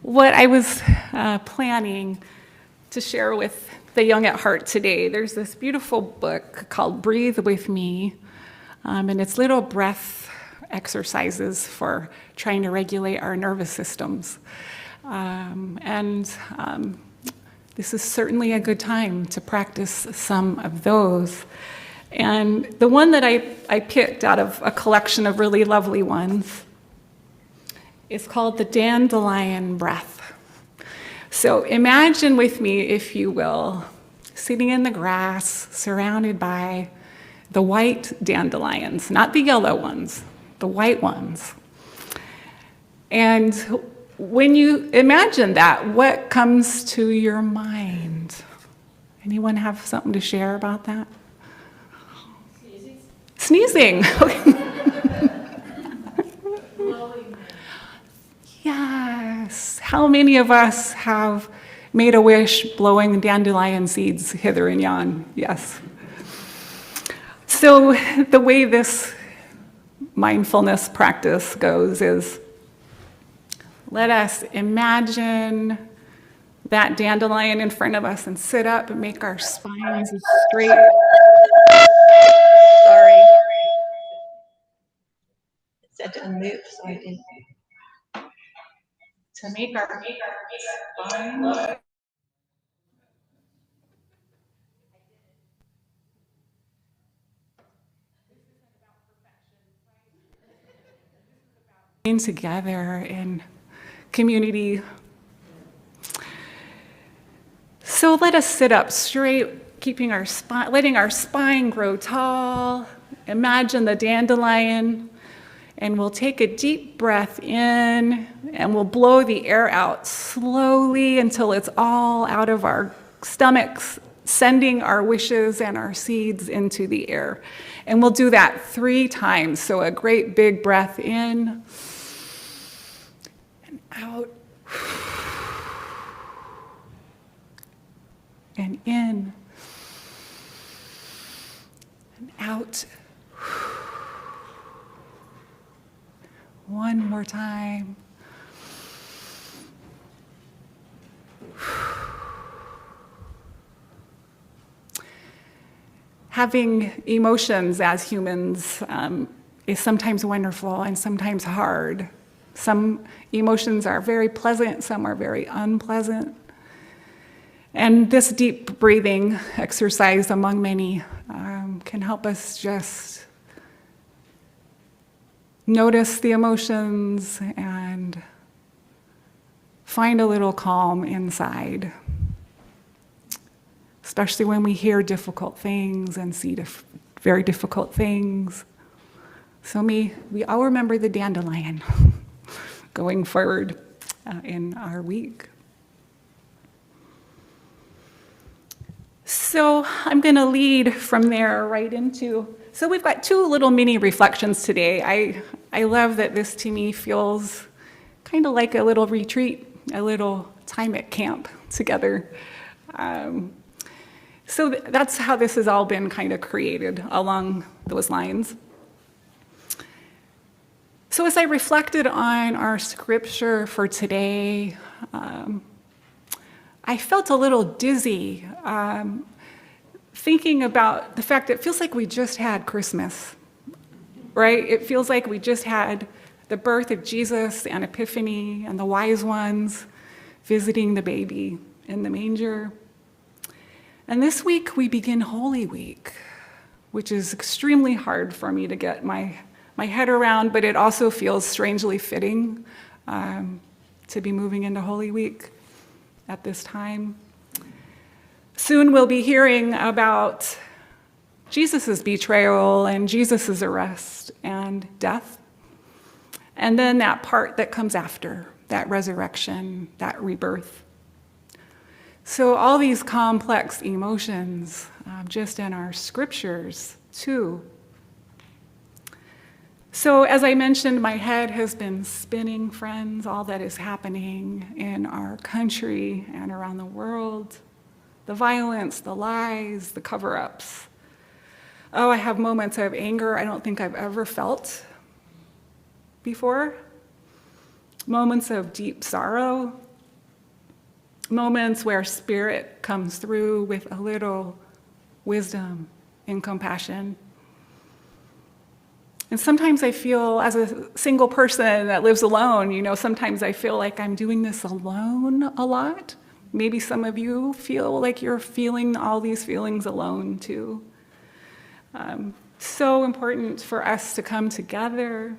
what I was planning to share with the young at heart today. There's this beautiful book called Breathe With Me, and it's little breath exercises for trying to regulate our nervous systems. This is certainly a good time to practice some of those. And the one that I picked out of a collection of really lovely ones is called the Dandelion Breath. So imagine with me, if you will, sitting in the grass, surrounded by the white dandelions, not the yellow ones, the white ones. And when you imagine that, what comes to your mind? Anyone have something to share about that? Sneezing. Yes. How many of us have made a wish blowing dandelion seeds hither and yon? Yes. So the way this mindfulness practice goes is, let us imagine that dandelion in front of us and sit up and make our spines straight. Sorry. It said to unmute, so I didn't. To make our spines together in community. So let us sit up straight, keeping our spine, letting our spine grow tall. Imagine the dandelion, and we'll take a deep breath in, and we'll blow the air out slowly until it's all out of our stomachs, sending our wishes and our seeds into the air. And we'll do that 3 times. So a great big breath in and out. And in and out. One more time. Having emotions as humans is sometimes wonderful and sometimes hard. Some emotions are very pleasant, some are very unpleasant. And this deep breathing exercise, among many, can help us just notice the emotions and find a little calm inside, especially when we hear difficult things and see very difficult things. So we all remember the dandelion going forward in our week. So I'm going to lead from there right into, so we've got 2 little mini reflections today. I love that this to me feels kind of like a little retreat, a little time at camp together. So that's how this has all been kind of created along those lines. So as I reflected on our scripture for today, I felt a little dizzy thinking about the fact that it feels like we just had Christmas, right? It feels like we just had the birth of Jesus and Epiphany and the wise ones visiting the baby in the manger. And this week we begin Holy Week, which is extremely hard for me to get my head around, but it also feels strangely fitting to be moving into Holy Week at this time. Soon we'll be hearing about Jesus' betrayal and Jesus' arrest and death, and then that part that comes after, that resurrection, that rebirth. So all these complex emotions just in our scriptures too. So as I mentioned, my head has been spinning, friends, all that is happening in our country and around the world. The violence, the lies, the cover-ups. Oh, I have moments of anger I don't think I've ever felt before. Moments of deep sorrow moments where Spirit comes through with a little wisdom and compassion. And sometimes I feel, as a single person that lives alone, sometimes I feel like I'm doing this alone a lot. Maybe some of you feel like you're feeling all these feelings alone too. So important for us to come together,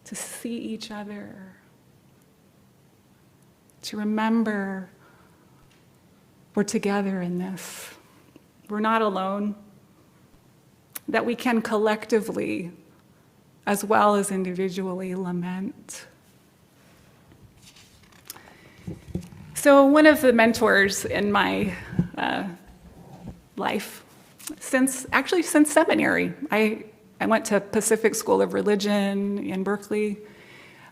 to see each other, to remember we're together in this. We're not alone. That we can collectively, as well as individually, lament. So one of the mentors in my life, since seminary, I went to Pacific School of Religion in Berkeley.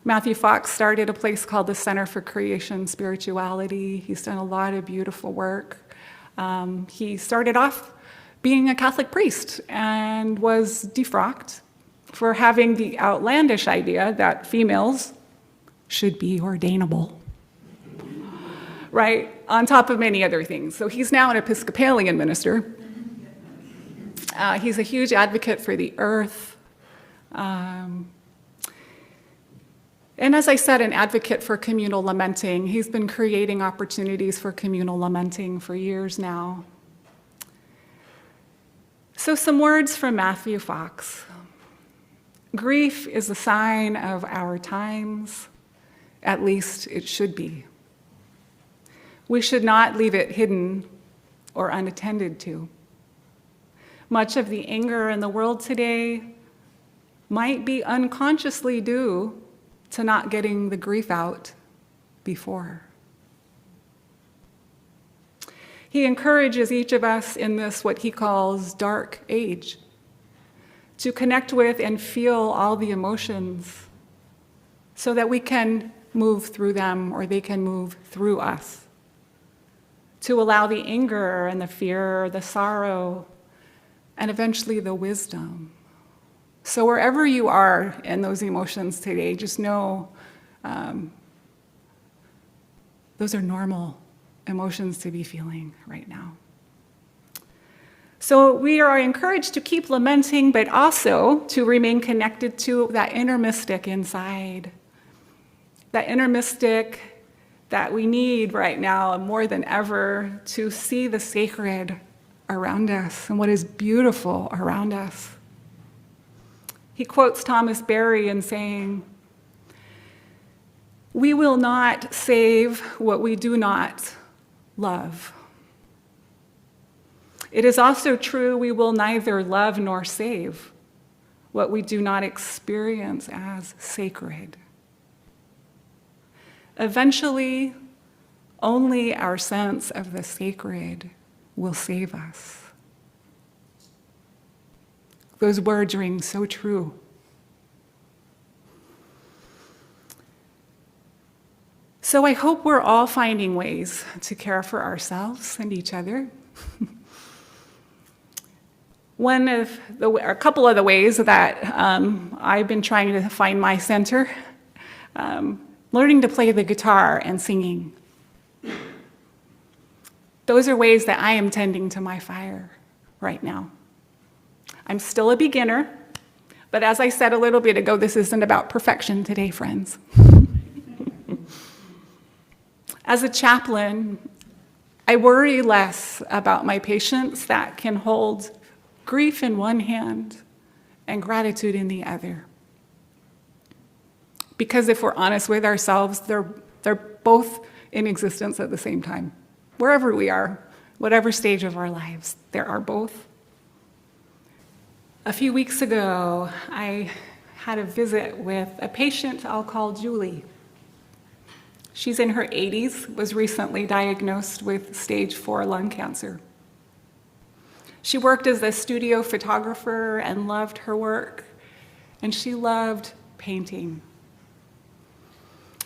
Matthew Fox started a place called the Center for Creation Spirituality. He's done a lot of beautiful work. He started off being a Catholic priest and was defrocked for having the outlandish idea that females should be ordainable, right? On top of many other things. So he's now an Episcopalian minister. He's a huge advocate for the earth. And as I said, an advocate for communal lamenting. He's been creating opportunities for communal lamenting for years now. So some words from Matthew Fox. Grief is a sign of our times, at least it should be. We should not leave it hidden or unattended to. Much of the anger in the world today might be unconsciously due to not getting the grief out before. He encourages each of us in this, what he calls dark age, to connect with and feel all the emotions so that we can move through them or they can move through us. To allow the anger and the fear, the sorrow, and eventually the wisdom. So wherever you are in those emotions today, just know those are normal emotions to be feeling right now. So we are encouraged to keep lamenting, but also to remain connected to that inner mystic inside. That inner mystic that we need right now more than ever to see the sacred around us and what is beautiful around us. He quotes Thomas Berry in saying, "We will not save what we do not love. It is also true we will neither love nor save what we do not experience as sacred. Eventually, only our sense of the sacred will save us." Those words ring so true. So I hope we're all finding ways to care for ourselves and each other. A couple of the ways that I've been trying to find my center, learning to play the guitar and singing. Those are ways that I am tending to my fire right now. I'm still a beginner, but as I said a little bit ago, this isn't about perfection today, friends. As a chaplain, I worry less about my patients that can hold grief in one hand and gratitude in the other. Because if we're honest with ourselves, they're both in existence at the same time. Wherever we are, whatever stage of our lives, there are both. A few weeks ago, I had a visit with a patient I'll call Julie. She's in her 80s, was recently diagnosed with stage 4 lung cancer. She worked as a studio photographer and loved her work, and she loved painting.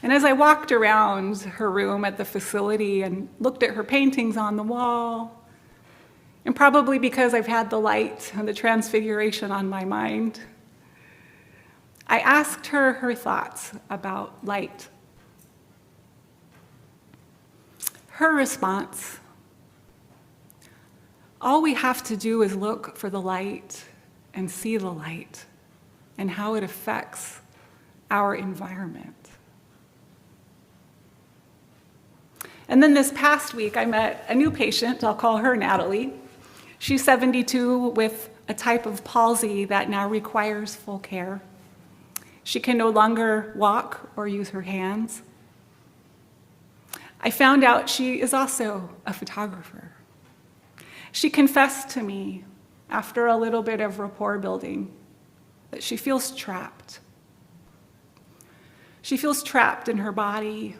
And as I walked around her room at the facility and looked at her paintings on the wall, and probably because I've had the light and the Transfiguration on my mind, I asked her thoughts about light. Her response, all we have to do is look for the light and see the light and how it affects our environment. And then this past week, I met a new patient. I'll call her Natalie. She's 72 with a type of palsy that now requires full care. She can no longer walk or use her hands. I found out she is also a photographer. She confessed to me, after a little bit of rapport building, that she feels trapped. She feels trapped in her body.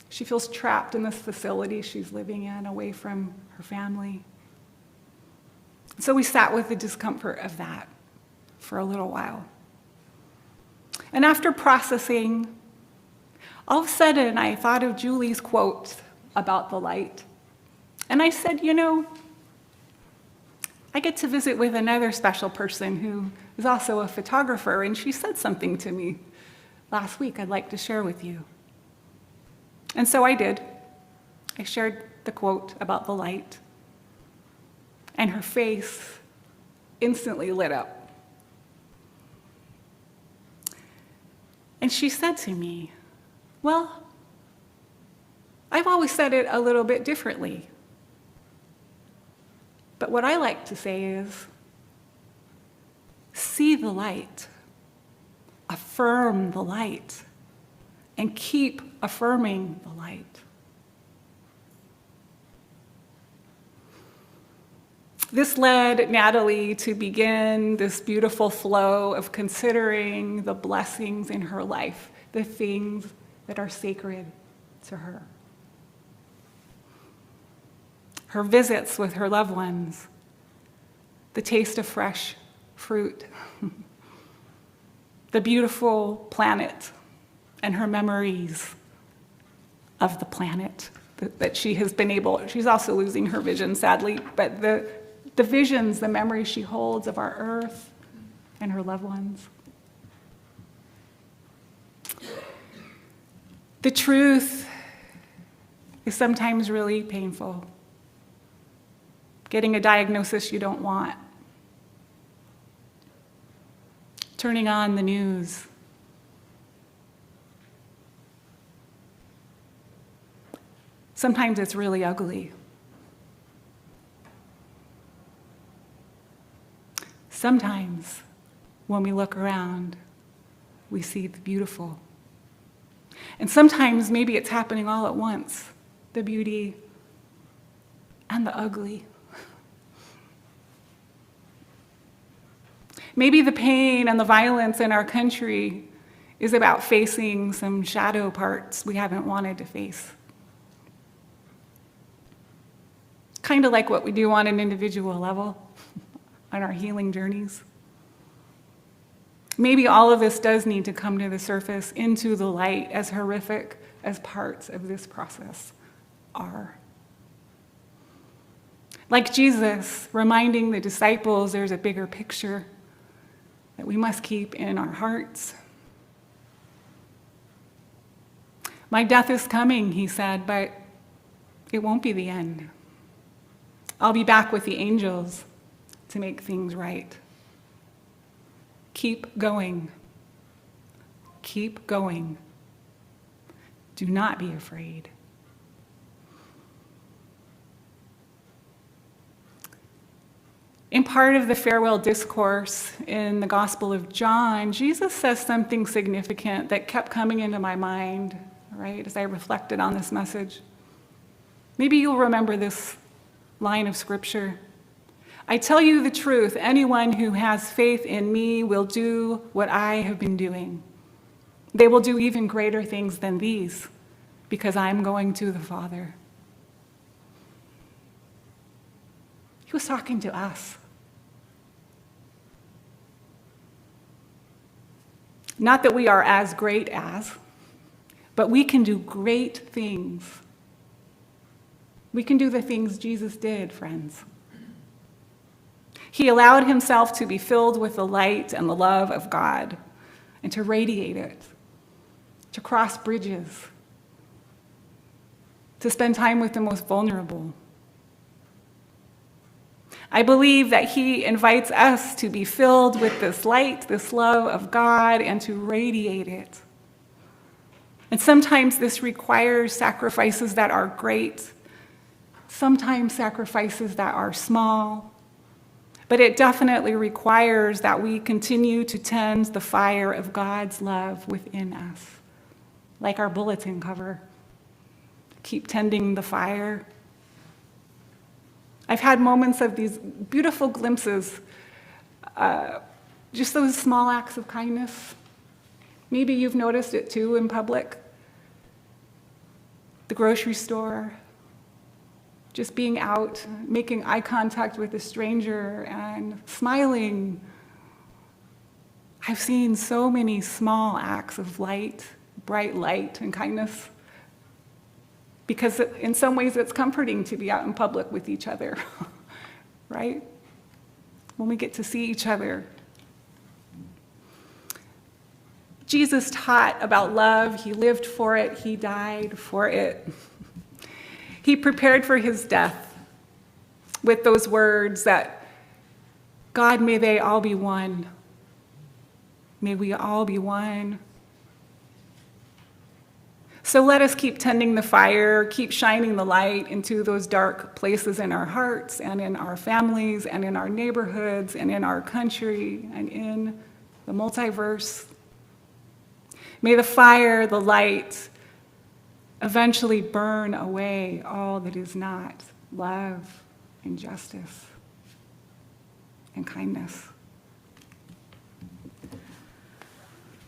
She feels trapped in this facility she's living in, away from her family. So we sat with the discomfort of that for a little while. And after processing, all of a sudden I thought of Julie's quote about the light. And I said, I get to visit with another special person who is also a photographer, and she said something to me last week I'd like to share with you. And so I did. I shared the quote about the light, and her face instantly lit up. And she said to me, well, I've always said it a little bit differently. But what I like to say is, see the light, affirm the light, and keep affirming the light. This led Natalie to begin this beautiful flow of considering the blessings in her life, the things that are sacred to her. Her visits with her loved ones, the taste of fresh fruit, the beautiful planet, and her memories of the planet that she has been able, she's also losing her vision, sadly, but the visions, the memories she holds of our earth and her loved ones. The truth is sometimes really painful. Getting a diagnosis you don't want. Turning on the news. Sometimes it's really ugly. Sometimes, when we look around, we see the beautiful. And sometimes maybe it's happening all at once, the beauty and the ugly. Maybe the pain and the violence in our country is about facing some shadow parts we haven't wanted to face. Kind of like what we do on an individual level on our healing journeys. Maybe all of this does need to come to the surface, into the light, as horrific as parts of this process are. Like Jesus reminding the disciples there's a bigger picture that we must keep in our hearts. My death is coming, he said, but it won't be the end. I'll be back with the angels to make things right. Keep going. Keep going. Do not be afraid. In part of the farewell discourse in the Gospel of John, Jesus says something significant that kept coming into my mind, right, as I reflected on this message. Maybe you'll remember this line of scripture. I tell you the truth, anyone who has faith in me will do what I have been doing. They will do even greater things than these, because I'm going to the Father. He was talking to us. Not that we are as great as, but we can do great things. We can do the things Jesus did, friends. He allowed himself to be filled with the light and the love of God and to radiate it, to cross bridges, to spend time with the most vulnerable. I believe that he invites us to be filled with this light, this love of God, and to radiate it. And sometimes this requires sacrifices that are great, sometimes sacrifices that are small, but it definitely requires that we continue to tend the fire of God's love within us, like our bulletin cover. Keep tending the fire. I've had moments of these beautiful glimpses, just those small acts of kindness. Maybe you've noticed it too in public. The grocery store, just being out, making eye contact with a stranger and smiling. I've seen so many small acts of light, bright light and kindness, because in some ways it's comforting to be out in public with each other, right? When we get to see each other. Jesus taught about love. He lived for it. He died for it. He prepared for his death with those words that, God, may they all be one. May we all be one. So let us keep tending the fire, keep shining the light into those dark places in our hearts and in our families and in our neighborhoods and in our country and in the multiverse. May the fire, the light, eventually burn away all that is not love and justice and kindness.